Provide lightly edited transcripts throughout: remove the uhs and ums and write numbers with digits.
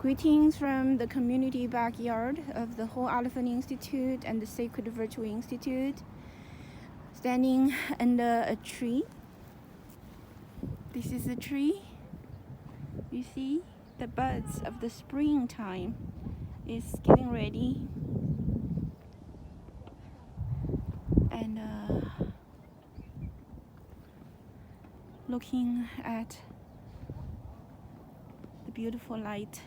Greetings from the community backyard of the Whole Elephant Institute and the Sacred Virtue Institute. Standing under a tree. This is a tree. You see the buds of the springtime is getting ready. And looking at the beautiful light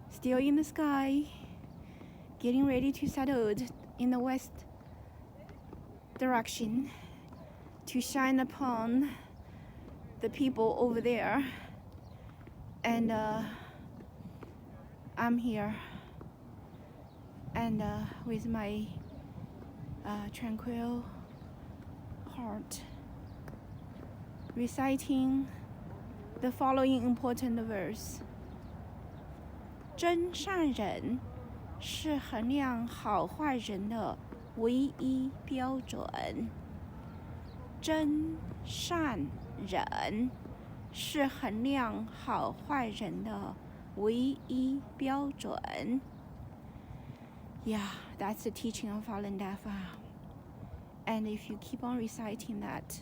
still in the sky, getting ready to settle in the west direction to shine upon the people over there. And I'm here, and with my tranquil heart, reciting the following important verse. 真善忍是衡量好坏人的唯一标准。真善忍是衡量好坏人的唯一标准。Yeah, that's the teaching of Falun Dafa. And if you keep on reciting that,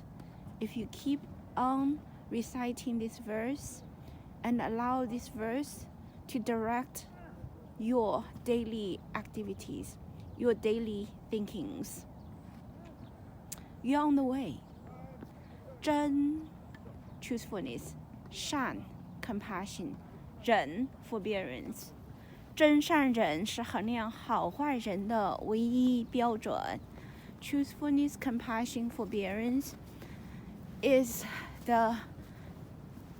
if you keep on reciting this verse and allow this verse to direct your daily activities, your daily thinkings, you're on the way. 真 truthfulness, 善 compassion, 忍 forbearance. 真善忍是衡量好坏人的唯一标准。Truthfulness, compassion, forbearance is the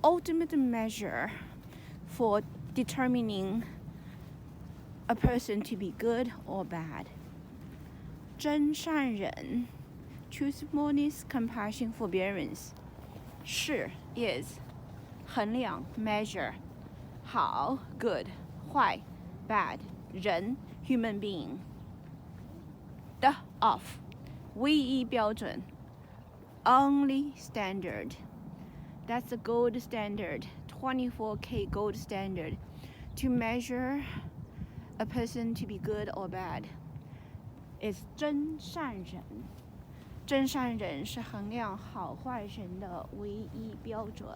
ultimate measure for determining a person to be good or bad. 真善忍 truthfulness, compassion, forbearance 是 is 衡量 measure 好 good 坏 bad 人 human being 的 of 唯一标准 only standard. That's the gold standard, 24K gold standard to measure a person to be good or bad. Is 真善忍。真善忍是衡量好坏人的唯一标准。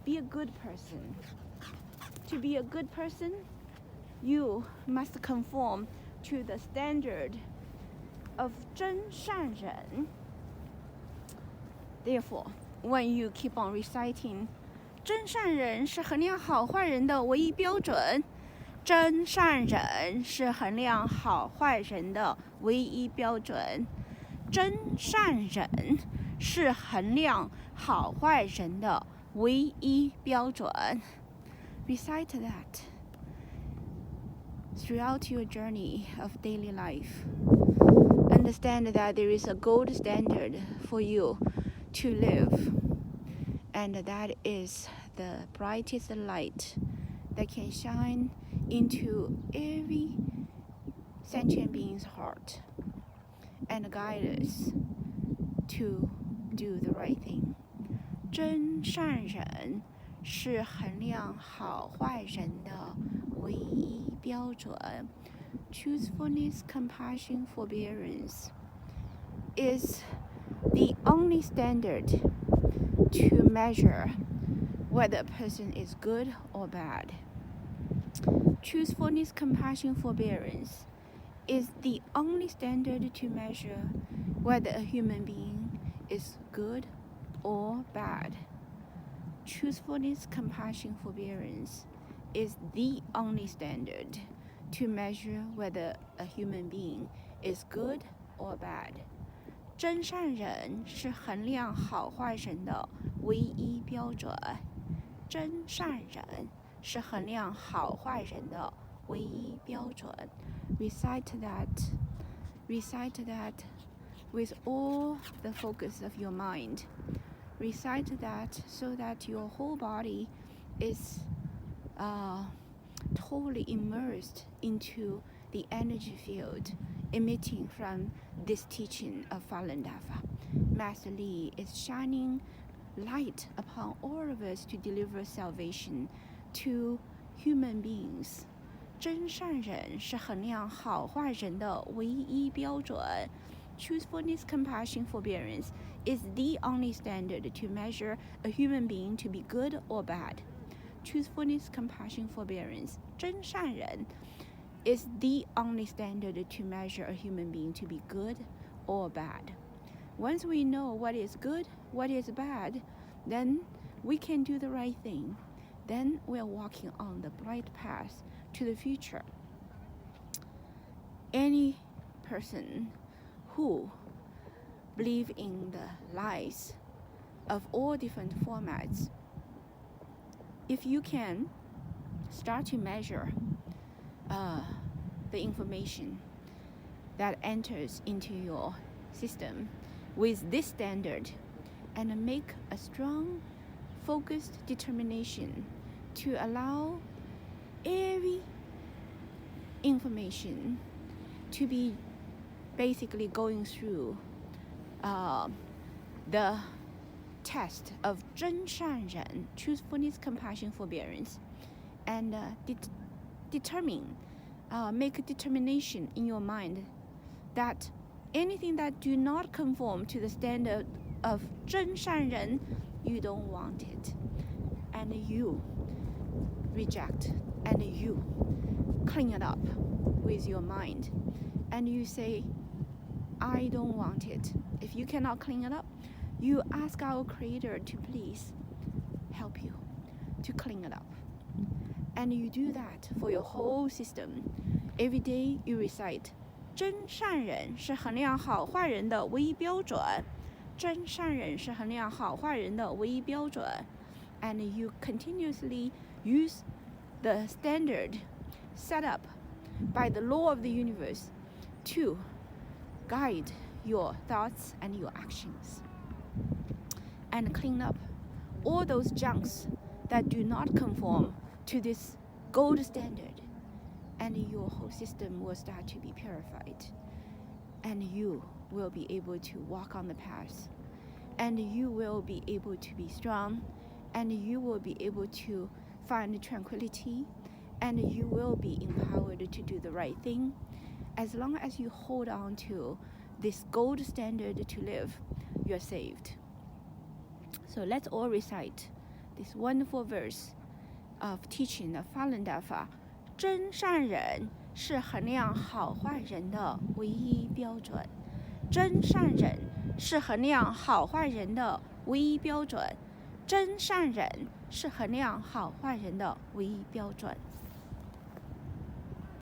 Be a good person. To be a good person, you must conform to the standard of 真善忍. Therefore, when you keep on reciting 真善忍是衡量好坏人的唯一标准，真善忍是衡量好坏人的唯一标准，真善忍是衡量好坏人的唯一标准。Recite that throughout your journey of daily life. Understand that there is a gold standard for you to live, and that is the brightest light that can shine into every sentient being's heart and guide us to do the right thing. 真善忍是衡量好坏人的唯一标准。Truthfulness, compassion, forbearance is the only standard to measure whether a person is good or bad. Truthfulness, compassion, forbearance is the only standard to measure whether a human being is good or bad. Truthfulness, compassion, forbearance is the only standard to measure whether a human being is good or bad. 真善忍是衡量好坏人的唯一标准。真善忍是衡量好坏人的唯一标准。Recite that with all the focus of your mind. Recite that so that your whole body is totally immersed into the energy field emitting from this teaching of Falun Dafa. Master Li is shining light upon all of us to deliver salvation, to human beings. 真善人是衡量好坏人的唯一标准。Truthfulness, compassion, forbearance is the only standard to measure a human being to be good or bad. Truthfulness, compassion, forbearance. 真善人 is the only standard to measure a human being to be good or bad. Once we know what is good, what is bad, then we can do the right thing. Then we are walking on the bright path to the future. Any person who believe in the lies of all different formats, if you can start to measure the information that enters into your system with this standard and make a strong, focused determination to allow every information to be basically going through the test of 真善人, truthfulness, compassion, forbearance, and make a determination in your mind that anything that do not conform to the standard of 真善人, you don't want it, and you reject, and you clean it up with your mind, and you say, I don't want it. If you cannot clean it up, you ask our Creator to please help you to clean it up. And you do that for your whole system. Every day you recite, 真善人是衡量好坏人的唯一标准。真善人是衡量好坏人的唯一标准。And you continuously use the standard set up by the law of the universe to guide your thoughts and your actions, and clean up all those junks that do not conform to this gold standard, and your whole system will start to be purified, and you will be able to walk on the path, and you will be able to be strong, and you will be able to find tranquility, and you will be empowered to do the right thing. As long as you hold on to this gold standard to live, you're saved. So let's all recite this wonderful verse of teaching of 法轮大法。真善人是衡量好坏人的唯一标准。真善人是衡量好坏人的唯一标准。真善人是衡量好坏人的唯一标准。